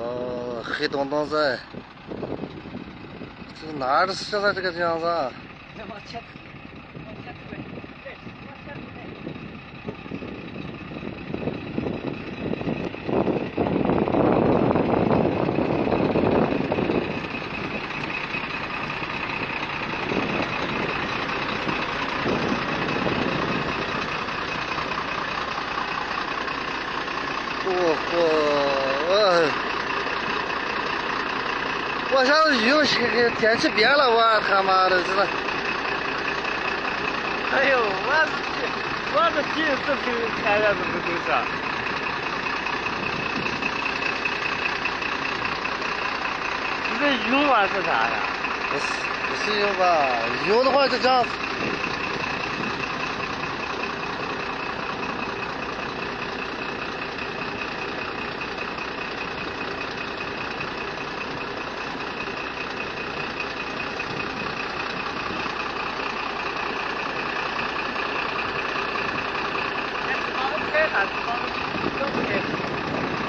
哦，黑洞洞在，这哪儿的现在这个样子啊？再往前推，往前推，对，往前推。我想雨天气变了，我他妈的这个。哎呦，我是第一次听看见这个东西啊！这是云啊是啥呀？不是云吧？云的话就这样。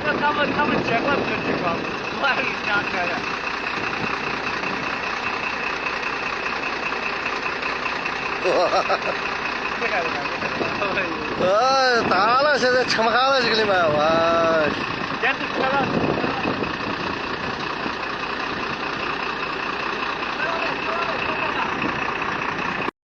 那他们见过这个地方，我还是想开的。厉害了吧？大了，现在撑不下了这个里面，我。电池车了。